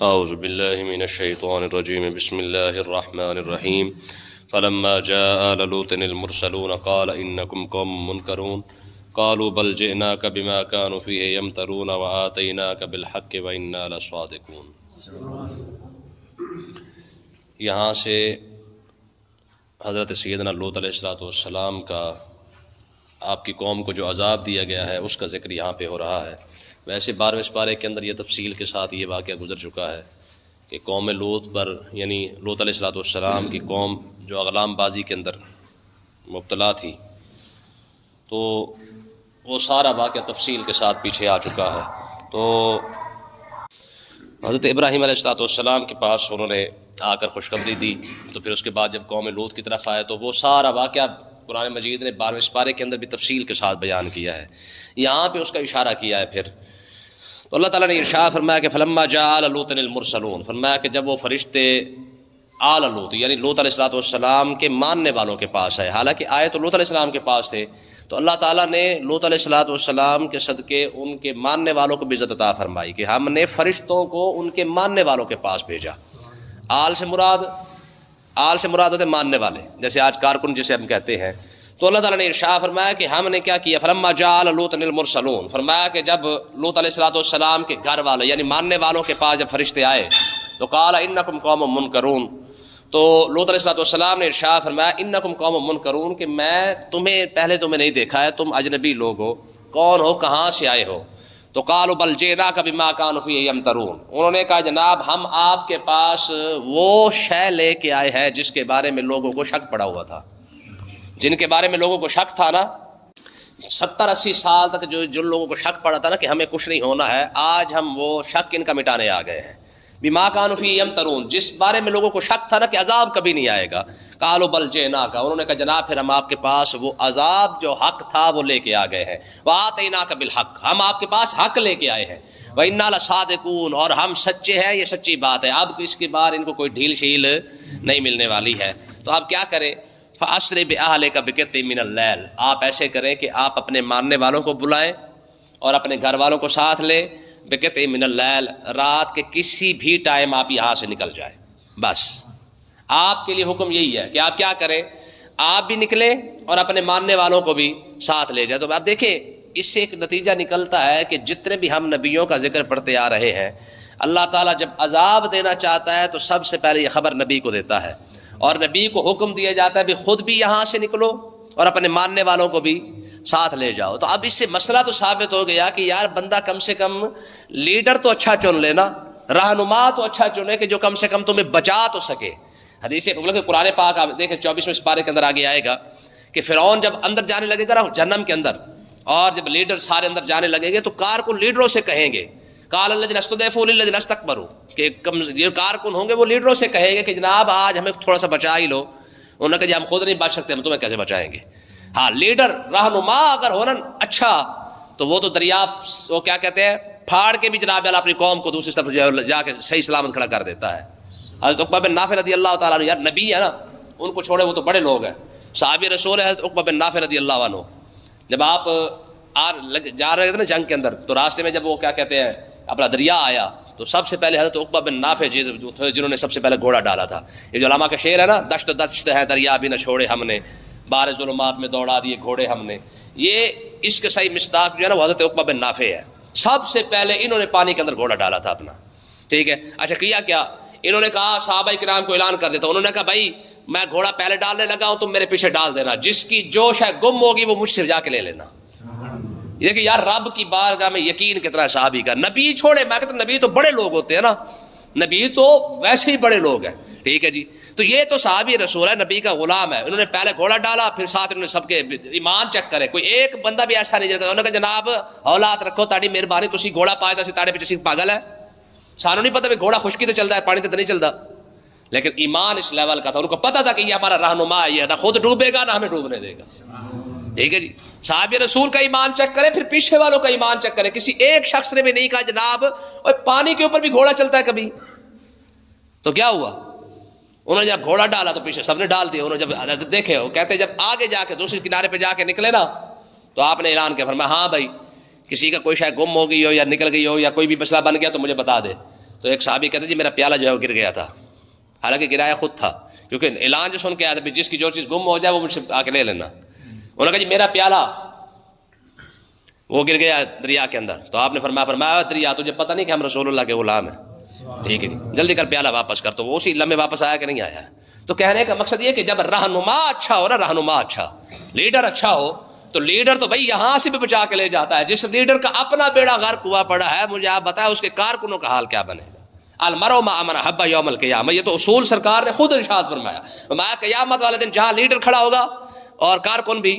اعوذ باللہ من الشیطان الرجیم بسم اللہ الرحمن الرحیم فلما جاء آل لوط المرسلون قال انکم قوم منکرون قالوا بل جئناک بما كانوا فیہ یمترون وآتیناک بالحق وإنا لصادقون۔ یہاں سے حضرت سیدنا لوط علیہ السلام کا آپ کی قوم کو جو عذاب دیا گیا ہے اس کا ذکر یہاں پہ ہو رہا ہے۔ ویسے 12ویں سپارے کے اندر یہ تفصیل کے ساتھ یہ واقعہ گزر چکا ہے کہ قوم لوط پر یعنی لوط علیہ السلام کی قوم جو اغلام بازی کے اندر مبتلا تھی، تو وہ سارا واقعہ تفصیل کے ساتھ پیچھے آ چکا ہے۔ تو حضرت ابراہیم علیہ السلام کے پاس انہوں نے آ کر خوشخبری دی، تو پھر اس کے بعد جب قوم لوط کی طرف آئے تو وہ سارا واقعہ قرآن مجید نے 12ویں سپارے کے اندر بھی تفصیل کے ساتھ بیان کیا ہے۔ یہاں پہ اس کا اشارہ کیا ہے پھر تو اللہ تعالیٰ نے ارشاد فرمایا کہ فلما جاء آل لوط المرسلون، فرمایا کہ جب وہ فرشتے آل لوط یعنی لوط علیہ السلام کے ماننے والوں کے پاس آئے، حالانکہ آئے تو لوط علیہ السلام کے پاس تھے، تو اللہ تعالیٰ نے لوط علیہ السلام کے صدقے ان کے ماننے والوں کو بھی عزت عطا فرمائی کہ ہم نے فرشتوں کو ان کے ماننے والوں کے پاس بھیجا۔ آل سے مراد ہوتے ماننے والے، جیسے آج کارکن جسے ہم کہتے ہیں۔ تو اللہ تعالیٰ نے ارشاد فرمایا کہ ہم نے کیا کیا، فلما جاء آل لوط المرسلون، فرمایا کہ جب لوط علیہ السلام کے گھر والے یعنی ماننے والوں کے پاس جب فرشتے آئے تو قال انکم قوم منکرون، تو لوط علیہ السلام نے ارشاد فرمایا انکم قوم منکرون کہ میں پہلے تمہیں نہیں دیکھا ہے، تم اجنبی لوگ ہو، کون ہو، کہاں سے آئے ہو؟ تو قالوا بل جئناک بما كانوا فیہ یمترون، انہوں نے کہا جناب ہم آپ کے پاس وہ شے لے کے آئے ہیں جس کے بارے میں لوگوں کو شک پڑا ہوا تھا، جن کے بارے میں لوگوں کو شک تھا نا، 70-80 سال تک جن لوگوں کو شک پڑا تھا نا کہ ہمیں کچھ نہیں ہونا ہے، آج ہم وہ شک ان کا مٹانے آ گئے ہیں۔ بما كانوا فیہ یمترون، جس بارے میں لوگوں کو شک تھا نا کہ عذاب کبھی نہیں آئے گا، قالوا بل جئناک، انہوں نے کہا جناب پھر ہم آپ کے پاس وہ عذاب جو حق تھا وہ لے کے آ گئے ہیں، وآتیناک بالحق، ہم آپ کے پاس حق لے کے آئے ہیں، وإنا لصادقون، اور ہم سچے ہیں، یہ سچی بات ہے، اب اس کے بعد ان کو کوئی ڈھیل شیل نہیں ملنے والی ہے۔ تو آپ کیا کریں، فَأَسْرِ بِأَهْلِكَ بِقِطْعٍ مِّنَ اللَّيْلِ، آپ ایسے کریں کہ آپ اپنے ماننے والوں کو بلائیں اور اپنے گھر والوں کو ساتھ لیں، بِقِطْعٍ مِّنَ اللَّيْلِ، رات کے کسی بھی ٹائم آپ یہاں سے نکل جائیں، بس آپ کے لیے حکم یہی ہے کہ آپ کیا کریں، آپ بھی نکلیں اور اپنے ماننے والوں کو بھی ساتھ لے جائیں۔ تو آپ دیکھیں اس سے ایک نتیجہ نکلتا ہے کہ جتنے بھی ہم نبیوں کا ذکر پڑھتے آ رہے ہیں، اللہ تعالیٰ جب عذاب دینا چاہتا ہے تو سب سے پہلے یہ خبر نبی کو دیتا ہے، اور نبی کو حکم دیا جاتا ہے بھی خود بھی یہاں سے نکلو اور اپنے ماننے والوں کو بھی ساتھ لے جاؤ۔ تو اب اس سے مسئلہ تو ثابت ہو گیا کہ یار بندہ کم سے کم لیڈر تو اچھا چن لینا، رہنما تو اچھا چنے کہ جو کم سے کم تمہیں بچا تو سکے۔ حدیث قرآن پاک آپ دیکھیں 24ویں سپارے کے اندر آگے آئے گا کہ فرعون جب اندر جانے لگے گا جہنم کے اندر، اور جب لیڈر سارے اندر جانے لگیں گے تو کارکن لیڈروں سے کہیں گے، قال الذین استضعفوا للذین استکبروا، کہ یہ کارکن ہوں گے وہ لیڈروں سے کہیں گے کہ جناب آج ہمیں تھوڑا سا بچا ہی لو، انہوں نے کہا جی ہم خود نہیں بچ سکتے، ہم تمہیں کیسے بچائیں گے۔ ہاں لیڈر رہنما اگر ہونا اچھا تو وہ تو دریا وہ کیا کہتے ہیں پھاڑ کے بھی جناب اپنی قوم کو دوسری طرف جا کے صحیح سلامت کھڑا کر دیتا ہے۔ حضرت عقبہ بن نافع رضی اللہ تعالیٰ عنہ، یار نبی ہے نا، ان کو چھوڑے وہ تو بڑے لوگ ہیں، صحابی رسول ہے حضرت عقبہ بن نافع رضی اللہ عنہ۔ جب آپ جا رہے تھے نا جنگ کے اندر تو راستے میں جب وہ کیا کہتے ہیں اپنا دریا آیا تو سب سے پہلے حضرت عقبہ بن نافع جو تھے جنہوں نے سب سے پہلے گھوڑا ڈالا تھا۔ یہ جو علماء کا شعر ہے نا، دشت دشت ہے دریا بھی نہ چھوڑے ہم نے، بار ظلمات میں دوڑا دیے گھوڑے ہم نے، یہ اس کے صحیح مصداق جو ہے نا وہ حضرت عقبہ بن نافع ہے۔ سب سے پہلے انہوں نے پانی کے اندر گھوڑا ڈالا تھا اپنا، ٹھیک ہے۔ اچھا کیا کیا انہوں نے کہا صحابہ کرام کو اعلان کر دیتا، انہوں نے کہا بھائی میں گھوڑا پہلے ڈالنے لگا ہوں، تم میرے پیچھے ڈال دینا، جس کی جوش ہے گم ہوگی وہ مجھ سے جا کے لے لینا۔ یہ کہ یار رب کی بارگاہ میں یقین کتنا صحابی کا، نبی چھوڑے، میں کہتا ہوں نبی تو بڑے لوگ ہوتے ہیں نا، نبی تو ویسے ہی بڑے لوگ ہیں، ٹھیک ہے جی۔ تو یہ تو صحابی رسول ہے، نبی کا غلام ہے، انہوں نے پہلے گھوڑا ڈالا، پھر ساتھ انہوں نے سب کے ایمان چیک کرے، کوئی ایک بندہ بھی ایسا نہیں جنگا، انہوں نے کہا جناب اولاد رکھو تاڑی مہربانی، تسی گھوڑا پائے سی تاڑے پیچھے پاگل ہے، سانو نہیں پتہ بھی گھوڑا خشکی تے چلتا ہے پانی تے نہیں چلتا، لیکن ایمان اس لیول کا تھا، ان کو پتہ تھا کہ یہ ہمارا رہنما ہے، یہ نہ خود ڈوبے گا نہ ہمیں ڈوبنے دے گا، ٹھیک ہے جی۔ صحابی رسول کا ایمان چیک کرے، پھر پیچھے والوں کا ایمان چیک کرے، کسی ایک شخص نے بھی نہیں کہا جناب پانی کے اوپر بھی گھوڑا چلتا ہے کبھی۔ تو کیا ہوا، انہوں نے جب گھوڑا ڈالا تو پیچھے سب نے ڈال دیا، انہوں نے جب دیکھے وہ کہتے جب آگے جا کے دوسری کنارے پہ جا کے نکلے نا تو آپ نے اعلان کیا، فرمایا ہاں بھائی کسی کا کوئی شاید گم ہو گئی ہو یا نکل گئی ہو یا کوئی بھی مسئلہ بن گیا تو مجھے بتا دے۔ تو ایک صحابی کہتے جی میرا پیالہ جو ہے وہ گر گیا تھا، حالانکہ گرایا خود تھا، کیونکہ اعلان جو سن کے آیا تھا جس کی جو چیز گم ہو جائے وہ مجھ سے آ کے لے لینا. انہوں نے کہا جی میرا پیالہ وہ گر گیا دریا کے اندر. تو آپ نے فرمایا دریا تجھے پتہ نہیں کہ ہم رسول اللہ کے غلام ہیں، ٹھیک ہے جی جلدی کر پیالہ واپس کر. تو وہ اسی لمحے واپس آیا کہ نہیں آیا. تو کہنے کا مقصد یہ کہ جب رہنما اچھا ہو نا، رہنما اچھا، لیڈر اچھا ہو، تو لیڈر تو بھائی یہاں سے بھی بچا کے لے جاتا ہے. جس لیڈر کا اپنا بیڑا غرق ہوا پڑا ہے، مجھے آپ بتائیں اس کے کارکنوں کا حال کیا بنے گا. المرء مع من احب یوم القیامہ، یہ تو اصول سرکار نے خود ارشاد فرمایا. فرمایا قیامت والے دن جہاں لیڈر کھڑا ہوگا اور کارکن بھی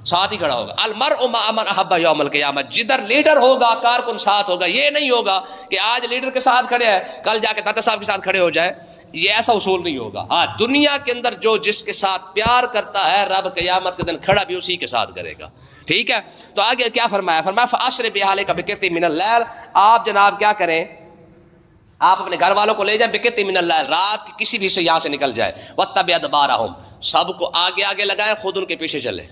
ساتھ ہی کھڑا ہوگا. المرء مع من احب یوم القیامہ، جدھر لیڈر ہوگا کارکن ساتھ ہوگا. یہ نہیں ہوگا کہ آج لیڈر کے ساتھ کھڑے ہیں کل جا کے داتا صاحب کے ساتھ کھڑے ہو جائے. یہ ایسا اصول نہیں ہوگا. ہاں دنیا کے اندر جو جس کے ساتھ پیار کرتا ہے، رب قیامت کے دن کھڑا بھی اسی کے ساتھ کرے گا. ٹھیک ہے. تو آگے کیا فرمایا؟ فرمایا فَأَسْرِ بِأَهْلِكَ بِقِطْعٍ مِنَ اللَّيْلِ، آپ جناب کیا کریں، آپ اپنے گھر والوں کو لے جائیں بِقِطْعٍ مِنَ اللَّيْلِ، رات کی کسی بھی سے یہاں سے نکل جائے. وَاتَّبِعْ أَدْبَارَهُمْ، سب کو آگے آگے لگائیں، خود ان کے پیچھے چلے.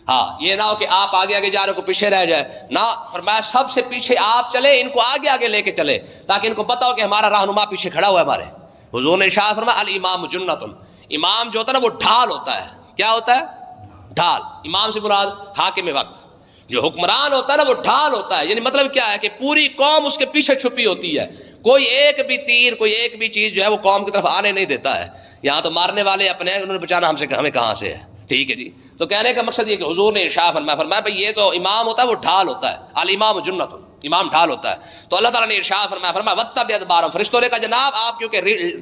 ہاں یہ نہ ہو کہ آپ آگے آگے جا رہے کو پیچھے رہ جائے نہ. فرمایا سب سے پیچھے آپ چلے، ان کو آگے آگے لے کے چلے تاکہ ان کو پتا ہو کہ ہمارا رہنما پیچھے کھڑا ہوا ہے ہمارے. حضور نے ارشاد فرمایا الامام جنۃ، امام جو ہوتا ہے نا وہ ڈھال ہوتا ہے. کیا ہوتا ہے؟ ڈھال. امام سے مراد حاکم وقت، جو حکمران ہوتا ہے نا وہ ڈھال ہوتا ہے. یعنی مطلب کیا ہے کہ پوری قوم اس کے پیچھے چھپی ہوتی ہے. کوئی ایک بھی تیر، کوئی ایک بھی چیز جو ہے وہ قوم کی طرف آنے نہیں دیتا ہے. یہاں تو مارنے والے اپنے ہیں، انہوں نے بچانا ہمیں کہاں سے ہے. ٹھیک ہے جی. تو کہنے کا مقصد یہ کہ حضور نے ارشاد فرمایا بھئی یہ تو امام ہوتا ہے وہ ڈھال ہوتا ہے. الامام جنۃ، امام ڈھال ہوتا ہے. تو اللہ تعالیٰ نے ارشاد فرمایا وَاتَّبِعْ أَدْبَارَهُمْ، فرشتوں نے کہا جناب آپ کیونکہ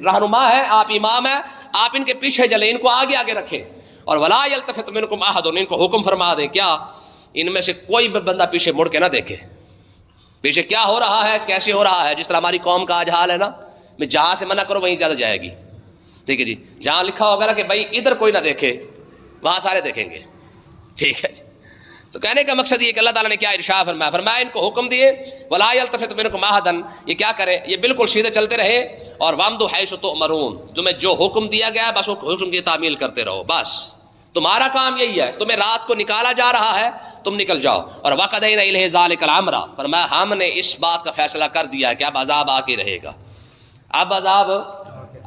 رہنما ہیں، آپ امام ہیں، آپ ان کے پیچھے چلیں، ان کو آگے آگے رکھیں. اور وَلَا يَلْتَفِتْ مِنْكُمْ أَحَدٌ، ان کو حکم فرما دیں کیا ان میں سے کوئی بندہ پیچھے مڑ کے نہ دیکھے پیچھے کیا ہو رہا ہے، کیسے ہو رہا ہے. جس طرح ہماری قوم کا آج حال ہے نا، میں جہاں سے منع کرو وہیں زیادہ جائے گی. ٹھیک ہے جی. جہاں لکھا ہوگا نا کہ بھائی ادھر کوئی نہ دیکھے، وہاں سارے دیکھیں گے. ٹھیک ہے جی. تو کہنے کا مقصد یہ کہ اللہ تعالیٰ نے کیا ارشاد فرمایا ان کو حکم دیے وَلَا يَلْتَفِتْ مِنْكُمْ أَحَدٌ، یہ کیا کرے، یہ بالکل سیدھے چلتے رہے. اور وَامْضُوا حَيْثُ تُؤْمَرُونَ، تمہیں جو حکم دیا گیا ہے بس وہ حکم کی تعمیل کرتے رہو. بس تمہارا کام یہی ہے. تمہیں رات کو نکالا جا رہا ہے، تم نکل جاؤ. اور وَقَضَيْنَا إِلَيْهِ ذَلِكَ الْأَمْرَ، فرمایا ہم نے اس بات کا فیصلہ کر دیا ہے کہ اب عذاب آ کے رہے گا، اب عذاب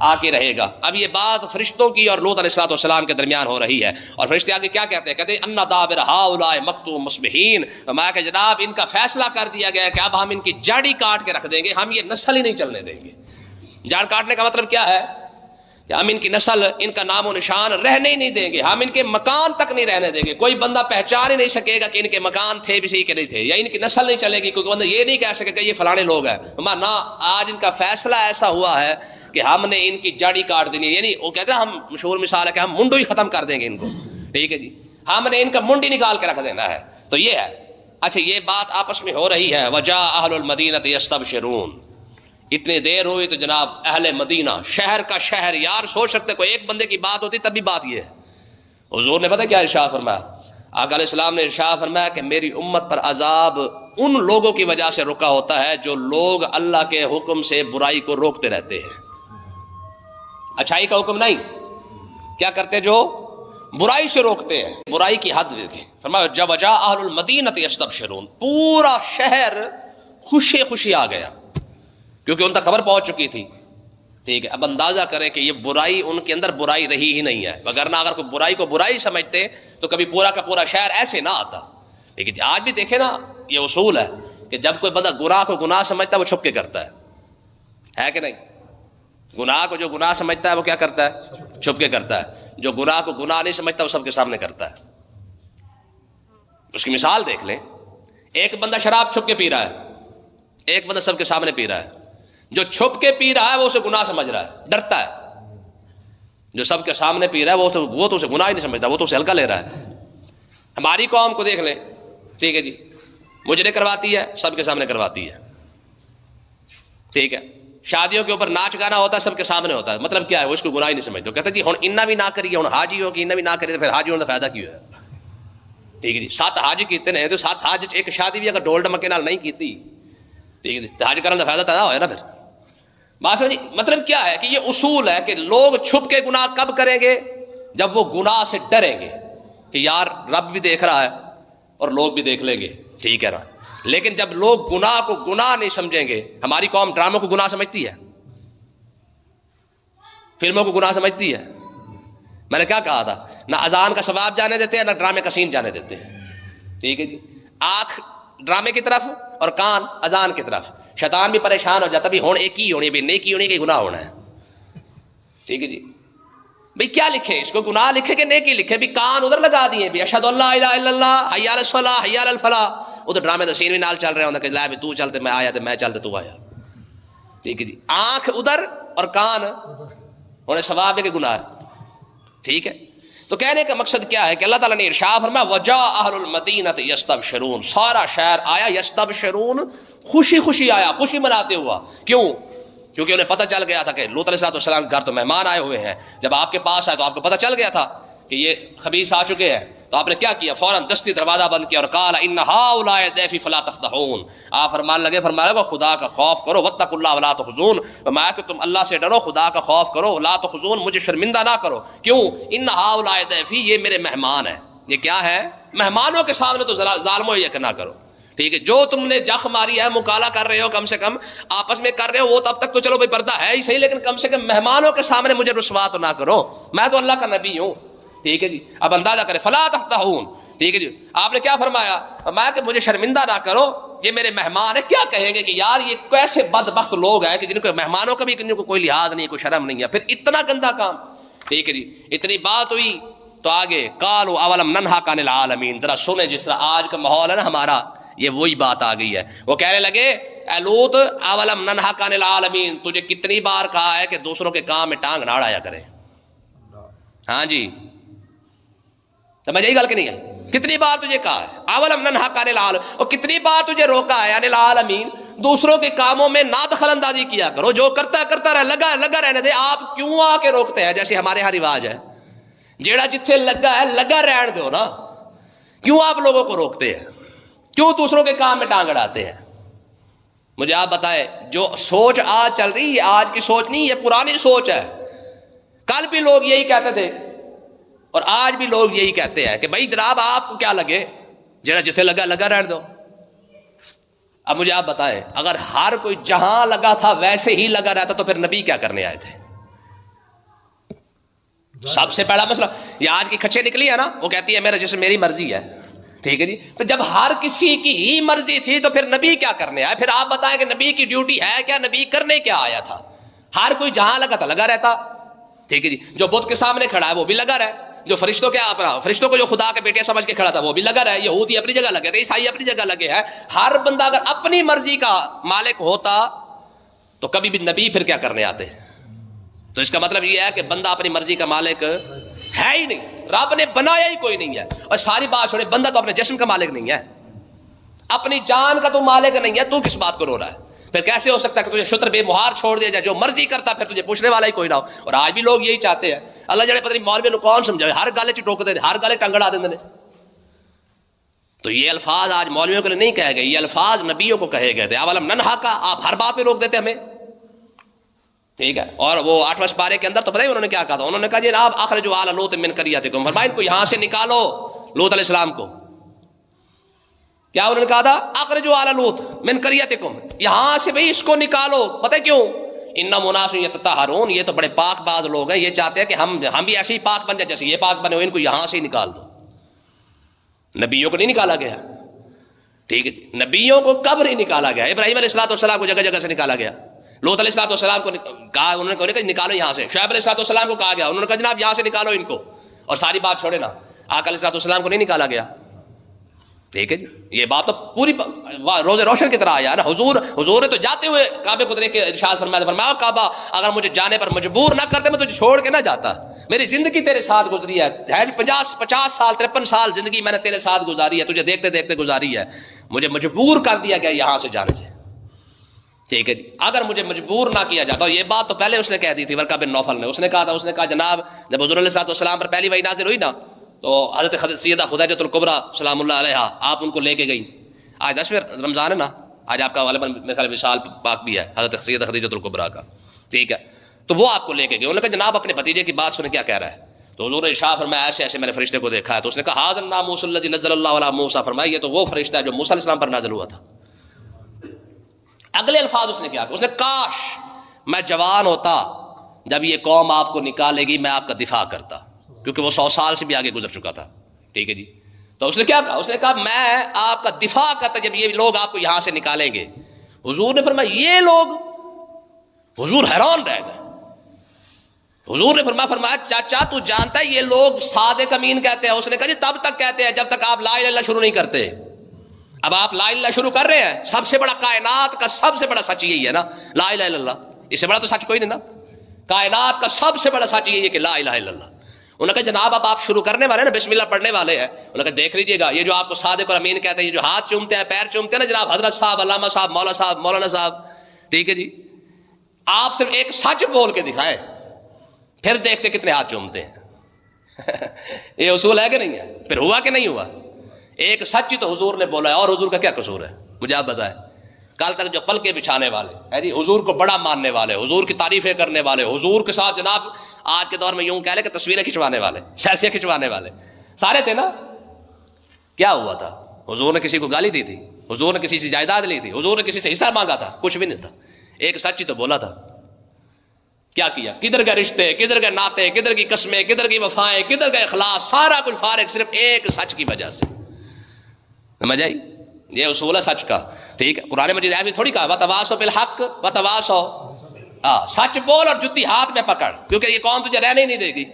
آ کے رہے گا. اب یہ بات فرشتوں کی اور لوط علیہ السلام کے درمیان ہو رہی ہے. اور فرشتے آگے کیا کہتے ہیں؟ کہتے ہیں اَنَّ دَابِرَ هَؤُلَاءِ مَقْطُوعٌ مُصْبِحِينَ، فرمایا کہ جناب ان کا فیصلہ کر دیا گیا ہے کہ اب ہم ان کی جڑ ہی کاٹ کے رکھ دیں گے، ہم یہ نسل ہی نہیں چلنے دیں گے. جڑ کاٹنے کا مطلب کیا ہے کہ ہم ان کی نسل، ان کا نام و نشان رہنے ہی نہیں دیں گے، ہم ان کے مکان تک نہیں رہنے دیں گے. کوئی بندہ پہچان ہی نہیں سکے گا کہ ان کے مکان تھے بھی صحیح کہ نہیں تھے، یا ان کی نسل نہیں چلے گی. کوئی بندہ یہ نہیں کہہ سکے کہ یہ فلانے لوگ ہیں. نہ، آج ان کا فیصلہ ایسا ہوا ہے کہ ہم نے ان کی جڑ ہی کاٹ دینی ہے. یعنی وہ کہتے ہیں ہم، مشہور مثال ہے کہ ہم منڈو ہی ختم کر دیں گے ان کو. ٹھیک ہے جی. ہم نے ان کا منڈی نکال کے رکھ دینا ہے. تو یہ ہے. اچھا یہ بات آپس میں ہو رہی ہے. وَجَاءَ أَهْلُ الْمَدِينَةِ يَسْتَبْشِرُونَ، اتنی دیر ہوئی تو جناب اہل مدینہ، شہر کا شہر، یار سوچ سکتے کوئی ایک بندے کی بات ہوتی تب بھی بات یہ ہے. حضور نے پتہ کیا ارشاد فرمایا؟ آقا علیہ السلام نے ارشاد فرمایا کہ میری امت پر عذاب ان لوگوں کی وجہ سے رکا ہوتا ہے جو لوگ اللہ کے حکم سے برائی کو روکتے رہتے ہیں. اچھائی کا حکم نہیں، کیا کرتے؟ جو برائی سے روکتے ہیں. برائی کی حد دیکھیں. فرمایا جب وجاء اہل المدینۃ یستبشرون، پورا شہر خوشی خوشی آ گیا کیونکہ ان تک خبر پہنچ چکی تھی. ٹھیک ہے. اب اندازہ کریں کہ یہ برائی ان کے اندر برائی رہی ہی نہیں ہے، وگرنہ اگر کوئی برائی کو برائی سمجھتے تو کبھی پورا کا پورا شہر ایسے نہ آتا. لیکن آج بھی دیکھیں نا، یہ اصول ہے کہ جب کوئی بندہ گناہ کو گناہ سمجھتا ہے وہ چھپ کے کرتا ہے کہ نہیں؟ گناہ کو جو گناہ سمجھتا ہے وہ کیا کرتا ہے؟ چھپ کے کرتا ہے. جو گناہ کو گناہ نہیں سمجھتا وہ سب کے سامنے کرتا ہے. اس کی مثال دیکھ لیں. ایک بندہ شراب چھپ کے پی رہا ہے، ایک بندہ سب کے سامنے پی رہا ہے. جو چھپ کے پی رہا ہے وہ اسے گناہ سمجھ رہا ہے، ڈرتا ہے. جو سب کے سامنے پی رہا ہے وہ تو اسے گناہ ہی نہیں سمجھتا، وہ تو اسے ہلکا لے رہا ہے. ہماری قوم کو دیکھ لیں. ٹھیک ہے جی. مجرے کرواتی ہے، سب کے سامنے کرواتی ہے. ٹھیک ہے. شادیوں کے اوپر ناچ گانا ہوتا ہے، سب کے سامنے ہوتا ہے. مطلب کیا ہے؟ وہ اس کو گناہ ہی نہیں سمجھتے. کہتے جی ہن اننا بھی نہ کریے، ہن حاجی ہو کہ اننا بھی نہ کریے، پھر حاجی ہونے کا فائدہ کیوں ہے؟ ٹھیک ہے جی. 7 حاج کیتے ہیں تو 7 حاج ایک شادی بھی اگر ڈول ڈمکے نال نہیں کیتی، ٹھیک ہے جی، حاج کرنے کا فائدہ تو ہوا نا. پھر بات سمجھی؟ مطلب کیا ہے کہ یہ اصول ہے کہ لوگ چھپ کے گناہ کب کریں گے؟ جب وہ گناہ سے ڈریں گے کہ یار رب بھی دیکھ رہا ہے اور لوگ بھی دیکھ لیں گے. ٹھیک ہے نا. لیکن جب لوگ گناہ کو گناہ نہیں سمجھیں گے، ہماری قوم ڈراموں کو گناہ سمجھتی ہے، فلموں کو گناہ سمجھتی ہے. میں نے کیا کہا تھا، نہ اذان کا ثواب جانے دیتے ہیں، نہ ڈرامے کا سین جانے دیتے ہیں. ٹھیک ہے جی، آنکھ ڈرامے کی طرف اور کان اذان کی طرف. شیطان بھی پریشان ہو جاتا، بھی ہون ایک ہی ہونی، بھی نیکی ہونی کہ گناہ ہونا ہے. ٹھیک ہے جی، بھئی کیا لکھے اس کو، گناہ لکھے کہ نیکی لکھے؟ بھی کان ادھر لگا دیے، بھی اشہد اللہ الہ الا اللہ، حی علی الصلاۃ، حی علی الفلاح. ادھر ڈرامے دا سین بھی نال چل رہے ہوندے کہ لے بھی تو چلتے میں آیا تے میں چلتے تو آیا. ٹھیک ہے جی، آنکھ ادھر اور کان انہیں ثواب ہے کہ گناہ ہے. ٹھیک ہے، تو کہنے کا مقصد کیا ہے کہ اللہ تعالیٰ نے ارشاد فرمایا وجاء اہل المدینہ یستبشرون، سارا شہر آیا یستبشرون، خوشی خوشی آیا، خوشی مناتے ہوا. کیوں؟ کیونکہ انہیں پتہ چل گیا تھا کہ لوط علیہ السلام کے گھر تو مہمان آئے ہوئے ہیں. جب آپ کے پاس آئے تو آپ کو پتہ چل گیا تھا کہ یہ خبیث آ چکے ہیں. تو آپ نے کیا کیا؟ فوراً دستی دروازہ بند کیا اور قال ان ہؤلاء ضیفی فلا تفضحون. آپ فرمان لگے، فرمایا خدا کا خوف کرو، واتقوا اللہ ولا تخزون، فرمایا کہ تم اللہ سے ڈرو، خدا کا خوف کرو، لا تخزون، مجھے شرمندہ نہ کرو. کیوں؟ ان ہؤلاء ضیفی، یہ میرے مہمان ہیں. یہ کیا ہے؟ مہمانوں کے سامنے تو ظالموں یہ نہ کرو. ٹھیک ہے، جو تم نے جخ ماری ہے، مکالا کر رہے ہو، کم سے کم آپس میں کر رہے ہو وہ تب تک تو چلو بھائی پردہ ہے ہی صحیح، لیکن کم سے کم مہمانوں کے سامنے مجھے رسوا تو نہ کرو، میں تو اللہ کا نبی ہوں. ٹھیک ہے جی، اب اندازہ کرے فلا تفتحون. ٹھیک ہے جی، آپ نے کیا فرمایا؟ فرمایا کہ مجھے شرمندہ نہ کرو، یہ میرے مہمان ہیں. کیا کہیں گے کہ یار یہ کیسے بدبخت لوگ ہیں کہ جن کو مہمانوں کا بھی کوئی لحاظ نہیں، کوئی شرم نہیں ہے، پھر اتنا گندا کام. ٹھیک ہے جی، اتنی بات ہوئی تو آگے قالوا اولم ننہک عن العالمین. ذرا سنیں، جس طرح آج کا ماحول ہے نا ہمارا، یہ وہی بات آ گئی ہے. وہ کہنے لگے اے لوط اولم ننہک عن العالمین، تجھے کتنی بار کہا ہے کہ دوسروں کے کام میں ٹانگ نہ اڑایا کرے. ہاں جی، سمجھ آئی گل کہ نہیں ہے؟ کتنی بار تجھے کہا ہے اولم ننہک عن العالمین، اور کتنی بار تجھے روکا ہے عن العالمین، دوسروں کے کاموں میں نہ دخل اندازی کیا کرو، جو کرتا ہے کرتا رہے، لگا رہنے دے. آپ کیوں آ کے روکتے ہیں؟ جیسے ہمارے یہاں رواج ہے، جیڑا جتھے لگا ہے لگا رہن دو نا. کیوں آپ لوگوں کو روکتے ہیں؟ کیوں دوسروں کے کام میں ٹانگ اڑاتے ہیں؟ مجھے آپ بتائیں، جو سوچ آج چل رہی ہے آج کی سوچ نہیں، یہ پرانی سوچ ہے. کل بھی لوگ یہی کہتے تھے اور آج بھی لوگ یہی کہتے ہیں کہ بھائی جناب آپ کو کیا لگے، جڑا جتھے لگا رہن دو. اب مجھے آپ بتائیں، اگر ہر کوئی جہاں لگا تھا ویسے ہی لگا رہتا تو پھر نبی کیا کرنے آئے تھے؟ سب سے پہلا مسئلہ یہ آج کی کھچے نکلی ہے نا، وہ کہتی ہے میرا جسم میری مرضی ہے. ٹھیک ہے جی، تو جب ہر کسی کی ہی مرضی تھی تو پھر نبی کیا کرنے آئے؟ پھر آپ بتائیں کہ نبی کی ڈیوٹی ہے کیا؟ نبی کرنے کیا آیا تھا؟ ہر کوئی جہاں لگا تھا لگا رہتا. ٹھیک ہے جی، جو بت کے سامنے کھڑا ہے وہ بھی لگا رہے، جو فرشتوں کے فرشتوں کو جو خدا کے بیٹے سمجھ کے کھڑا تھا وہ بھی لگا رہے. یہودی اپنی جگہ لگے تھے، عیسائی اپنی جگہ لگے ہیں. ہر بندہ اگر اپنی مرضی کا مالک ہوتا تو کبھی بھی نبی پھر کیا کرنے آتے؟ تو اس کا مطلب یہ ہے کہ بندہ اپنی مرضی کا مالک ہے ہی نہیں، رب نے بنایا ہی کوئی نہیں ہے. اور ساری بات چھوڑے، بندہ تو اپنے جسم کا مالک نہیں ہے، اپنی جان کا تو مالک نہیں ہے، تو کس بات کو رو رہا ہے؟ پھر کیسے ہو سکتا ہے کہ تجھے شتر بے مہار چھوڑ دیا جائے، جو مرضی کرتا پھر تجھے پوچھنے والا ہی کوئی نہ ہو؟ اور آج بھی لوگ یہی چاہتے ہیں. اللہ جڑے پتہ نہیں مولوی نو کون سمجھائے، ہر گل چ ٹوک دے، ہر گل ٹنگڑا دے نے. تو یہ الفاظ آج مولویوں کے لیے نہیں کہے گئے، یہ الفاظ نبیوں کو کہے گئے تھے. اولم ننہک، آپ ہر بات پہ روک دیتے ہمیں. ٹھیک ہے، اور وہ 8واں پارے کے اندر تو پتہ ہے انہوں نے کیا کہا تھا؟ انہوں نے کہا جناب اخرجوا آل لوط من قریتکم، فرمایا ان کو یہاں سے نکالو، لوط علیہ السلام کو. کیا انہوں نے کہا تھا؟ اخرجوا آل لوط من قریتکم، یہاں سے بھئی اس کو نکالو. پتہ کیوں؟ انہم اناس یتطہرون، یہ تو بڑے پاک باز لوگ ہیں، یہ چاہتے ہیں کہ ہم بھی ایسے ہی پاک بن جائیں جیسے یہ پاک بنے ہوئے، ان کو یہاں سے ہی نکال دو. نبیوں کو نہیں نکالا گیا. ٹھیک ہے، نبیوں کو کب نہیں نکالا گیا؟ ابراہیم علیہ السلام کو جگہ جگہ سے نکالا گیا، لوط علیہ السلام کو کہا، انہوں نے کہا نکالو یہاں سے. شعیب علیہ السلام کو کہا گیا، انہوں نے کہا جناب یہاں سے نکالو ان کو. اور ساری بات چھوڑے نا، آقا علیہ السلام کو نہیں نکالا گیا. ٹھیک ہے جی، یہ بات تو پوری روز روشن کی طرح آیا نا. حضور نے تو جاتے ہوئے کعبے کو دیکھ کے ارشاد فرمایا کعبہ اگر مجھے جانے پر مجبور نہ کرتے میں تجھے چھوڑ کے نہ جاتا. میری زندگی تیرے ساتھ گزری ہے، 50 سال 53 سال زندگی میں نے تیرے ساتھ گزاری ہے، تجھے دیکھتے دیکھتے گزاری ہے. مجھے مجبور کر دیا گیا یہاں سے جانے سے. ٹھیک ہے جی، اگر مجھے مجبور نہ کیا جاتا. یہ بات تو پہلے اس نے کہہ دی تھی، ورقہ بن نوفل نے. اس نے کہا تھا جناب جب حضور علیہ السلام پر پہلی وحی نازل ہوئی نا تو حضرت سیدہ خدیجہ الکبریٰ سلام اللہ علیہا آپ ان کو لے کے گئی. آج 10ویں رمضان ہے نا، آج آپ کا غالباً میرے خیال وصال پاک بھی ہے حضرت سیدہ خدیجہ الکبریٰ کا. ٹھیک ہے، تو وہ آپ کو لے کے گئی. انہوں نے کہا جناب اپنے بھتیجے کی بات سنیں کیا کہہ رہا ہے. تو حضور نے ارشاد فرمایا ایسے ایسے میں نے فرشتے کو دیکھا ہے. تو اس نے کہا ھذا الناموس الذی نزل اللہ علی موسیٰ، فرمایا یہ تو وہ فرشتہ ہے جو موسیٰ علیہ السلام پر نازل ہوا تھا. اگلے الفاظ اس نے کیا کہ اس نے کاش میں جوان ہوتا جب یہ قوم آپ کو نکالے گی، میں آپ کا دفاع کرتا، کیونکہ وہ 100 سال سے بھی آگے گزر چکا تھا. ٹھیک ہے جی. تو اس نے کیا کہا؟ اس نے کہا میں آپ کا دفاع کرتا جب یہ لوگ آپ کو یہاں سے نکالیں گے. حضور نے فرمایا یہ لوگ، حضور حیران رہ گئے. حضور نے فرمایا چاچا تو جانتا ہے یہ لوگ صادق امین کہتے ہیں؟ اس نے کہا جی تب تک کہتے ہیں جب تک آپ لا الہ الا اللہ شروع نہیں کرتے. اب آپ لا الہ الا اللہ شروع کر رہے ہیں، سب سے بڑا کائنات کا سب سے بڑا سچ یہی ہے نا، لا الہ الا اللہ. اس سے بڑا تو سچ کوئی نہیں نا. کائنات کا سب سے بڑا سچ یہی ہے کہ لا الہ الا اللہ. انہوں نے کہا جناب اب آپ شروع کرنے والے ہیں نا، بسم اللہ پڑھنے والے ہیں. انہوں نے کہا دیکھ لیجیے گا یہ جو آپ کو صادق اور امین کہتے ہیں، یہ جو ہاتھ چومتے ہیں پیر چومتے ہیں نا جناب، حضرت صاحب، علامہ صاحب، مولانا صاحب، ٹھیک ہے جی، آپ صرف ایک سچ بول کے دکھائیں پھر دیکھتے کتنے ہاتھ چومتے ہیں. یہ اصول ہے کہ نہیں ہے؟ پھر ہوا کہ نہیں ہوا؟ ایک سچ ہی تو حضور نے بولا ہے، اور حضور کا کیا قصور ہے؟ مجھے آپ بتائیں. کل تک جو پل کے بچھانے والے ہے جی، حضور کو بڑا ماننے والے، حضور کی تعریفیں کرنے والے، حضور کے ساتھ جناب آج کے دور میں یوں کہہ لیں کہ تصویریں کھنچوانے والے، سیلفیاں کھنچوانے والے سارے تھے نا. کیا ہوا تھا؟ حضور نے کسی کو گالی دی تھی؟ حضور نے کسی سے جائیداد لی تھی؟ حضور نے کسی سے حصہ مانگا تھا؟ کچھ بھی نہیں تھا. ایک سچ ہی تو بولا تھا. کیا کیا؟ کدھر گئے رشتے، کدھر گئے ناطے، کدھر کی قسمیں، کدھر کی وفائیں، کدھر گئے اخلاص، سارا کچھ فارغ صرف ایک سچ کی وجہ سے. سمجھ آئی؟ یہ اصول ہے سچ کا. ٹھیک ہے. قرآن مجید ایسے تھوڑی کہا وتواصوا بالحق وتواصوا، سچ بول اور جتی ہاتھ میں پکڑ، کیونکہ یہ قوم تجھے رہنے ہی نہیں دے گی.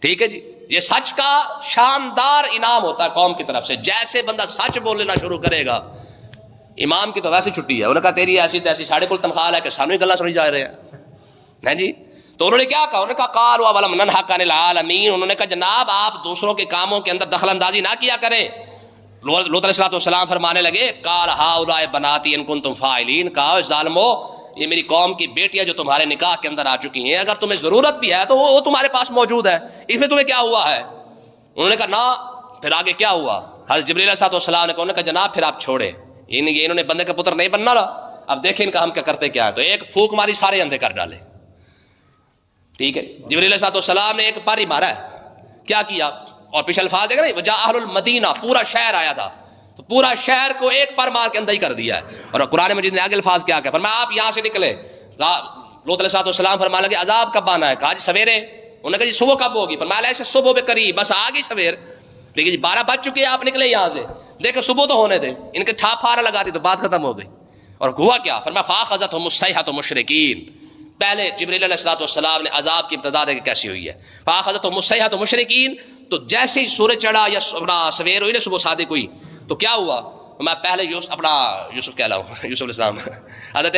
ٹھیک ہے جی. یہ سچ کا شاندار انعام ہوتا ہے قوم کی طرف سے. جیسے بندہ سچ بولنا شروع کرے گا، امام کی تو ویسے چھٹی ہے. انہوں نے کہا تیری ایسی تیسی ساڑھے کل تنخواہ ہے کہ سانو ہی گلا سنی جا رہے ہیں جی. تو انہوں نے کیا کہا؟ انہوں نے کہا قالوا ولم ننهک عن العالمین. انہوں نے کہا جناب آپ دوسروں کے کاموں کے اندر دخل اندازی نہ کیا کریں. لوط علیہ السلام فرمانے لگے قال ہؤلاء بناتی ان کنتم فاعلین، کہا ظالمو یہ میری قوم کی بیٹیاں جو تمہارے نکاح کے اندر آ چکی ہیں، اگر تمہیں ضرورت بھی ہے تو وہ تمہارے پاس موجود ہے، اس میں تمہیں کیا ہوا ہے؟ انہوں نے کہا نا. پھر آگے کیا ہوا؟ حضرت جبریل علیہ السلام نے کہا، انہوں نے کہا جناب پھر آپ چھوڑے، انہوں نے بندے کا پتر نہیں بننا رہا، اب دیکھیں ان کا ہم کیا کرتے کیا ہے. تو ایک پھونک ماری سارے اندھے کر ڈالے. ٹھیک ہے. جبریل علیہ السلام نے ایک پاری مارا ہے. کیا کیا؟ اور پیچھے الفاظ دیکھ رہے ہیں وجاء اہل المدینہ، پورا شہر آیا تھا، تو پورا شہر کو ایک پر مار کے اندر ہی کر دیا ہے. اور قرآن مجید نے آگے الفاظ کیا کہ فرمایا آپ یہاں سے نکلے. لوط علیہ السلام فرمانے لگے عذاب کب آنا ہے؟ کہا جی سویرے. انہوں نے کہا جی صبح کب ہوگی؟ فرمایا ایسے صبح بے قریب، بس آ گئی سویر. دیکھیے جی 12 بج چکے ہیں، آپ نکلے یہاں سے، دیکھو صبح تو ہونے دے. ان کے ٹھاپ پھارا لگا دی تو بات ختم ہو گئی. اور ہوا کیا؟ فرمایا فاخذتهم الصیحۃ مشرکین. پہلے جبریل علیہ السلام نے عذاب کی ابتدا دیکھی کیسی ہوئی ہے. فاخذتهم الصیحۃ مشرکین. تو جیسے ہی سورج چڑھا یا سویر ہوئی نا، صبح صادق ہوئی، تو کیا ہوا؟ میں پہلے یوسف کہہ رہا ہوں، یوسف علیہ السلام، حضرت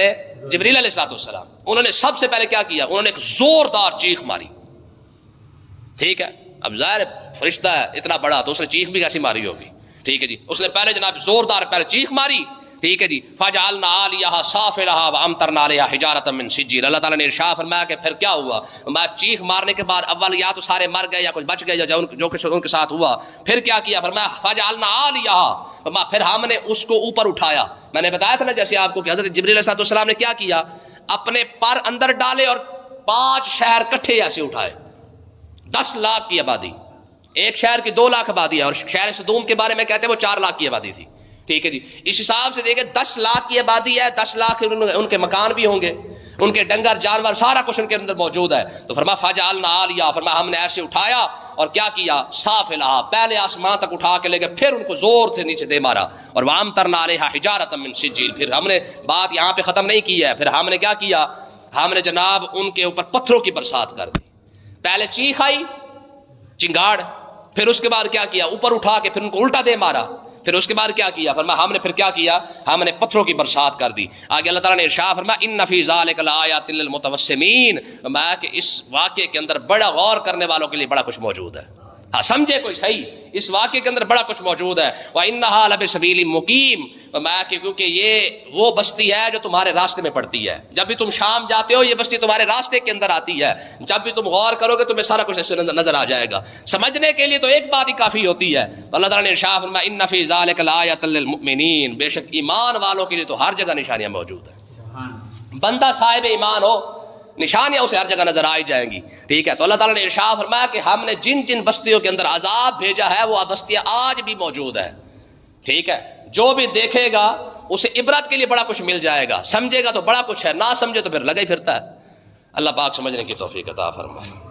جبریل علیہ السلام، انہوں نے سب سے پہلے کیا کیا؟ انہوں نے ایک زوردار چیخ ماری. ٹھیک ہے. اب ظاہر فرشتہ ہے اتنا بڑا، تو اس نے چیخ بھی کیسی ماری ہوگی. ٹھیک ہے جی. اس نے پہلے جناب زوردار پہلے چیخ ماری. ٹھیک ہے جی. فجعلنا عالیہا سافلہا وامطرنا علیہا حجارۃ من سجیل. اللہ تعالیٰ نے ارشاد فرمایا کہ پھر کیا ہوا؟ میں چیخ مارنے کے بعد اول یا تو سارے مر گئے یا کچھ بچ گئے جو کچھ ان کے ساتھ ہوا. پھر کیا کیا؟ فرمایا فجعلنا عالیہا، پھر ہم نے اس کو اوپر اٹھایا. میں نے بتایا تھا نا جیسے آپ کو کہ حضرت جبریل علیہ السلام نے کیا کیا؟ اپنے پر اندر ڈالے اور 5 شہر کٹھے ایسے اٹھائے. 10 لاکھ کی آبادی، ایک شہر کی 2 لاکھ آبادی ہے، اور شہر صدوم کے بارے میں کہتے ہیں وہ 4 لاکھ کی آبادی تھی. ٹھیک ہے جی. اس حساب سے دیکھیں 10 لاکھ کی آبادی ہے، 10 لاکھ ان کے مکان بھی ہوں گے، ان کے ڈنگر جانور سارا کچھ ان کے اندر موجود ہے. تو فرمایا فجعلنا عالیہا، فرمایا ہم نے ایسے اٹھایا اور کیا کیا؟ سافلہا، پہلے آسمان تک اٹھا کے لے گئے، پھر ان کو زور سے نیچے دے مارا. اور وامطرنا علیہا حجارۃ من سجیل. پھر ہم نے بات یہاں پہ ختم نہیں کی ہے، پھر ہم نے کیا کیا؟ ہم نے جناب ان کے اوپر پتھروں کی برسات کر دی. پہلے چیخ آئی، چنگاڑ، پھر اس کے بعد کیا کیا؟ اوپر اٹھا کے پھر ان کو الٹا دے مارا. پھر اس کے بعد کیا کیا؟ فرمایا ہم نے پھر کیا کیا؟ ہم نے پتھروں کی برسات کر دی. آگے اللہ تعالیٰ نے ارشاد فرمایا ان فی ذلک لآیات للمتوسمین. فرمایا کہ اس واقعے کے اندر بڑا غور کرنے والوں کے لیے بڑا کچھ موجود ہے. ہاں سمجھے کوئی صحیح، اس واقعے کے اندر بڑا کچھ موجود ہے. وَإِنَّهَا لَبِسَبِيلٍ مُقِيمٍ. فرمایا کہ کیونکہ یہ وہ بستی ہے جو تمہارے راستے میں پڑتی ہے. جب بھی تم شام جاتے ہو یہ بستی تمہارے راستے کے اندر آتی ہے. جب بھی تم غور کرو گے تمہیں سارا کچھ ایسے نظر آ جائے گا. سمجھنے کے لیے تو ایک بات ہی کافی ہوتی ہے. تو اللہ تعالیٰ نے ارشاد فرمایا ان فی ذلک لآیۃ للمؤمنین. بے شک ایمان والوں کے لیے تو ہر جگہ نشانیاں موجود ہیں. بندہ صاحب ایمان ہو، نشانیاں اسے ہر جگہ نظر آئی جائیں گی. ٹھیک ہے. تو اللہ تعالیٰ نے ارشاد فرمایا کہ ہم نے جن جن بستیوں کے اندر عذاب بھیجا ہے وہ بستیاں آج بھی موجود ہیں. ٹھیک ہے. جو بھی دیکھے گا اسے عبرت کے لیے بڑا کچھ مل جائے گا، سمجھے گا تو بڑا کچھ ہے، نہ سمجھے تو پھر لگا ہی پھرتا ہے۔ اللہ پاک سمجھنے کی توفیق عطا فرمائے۔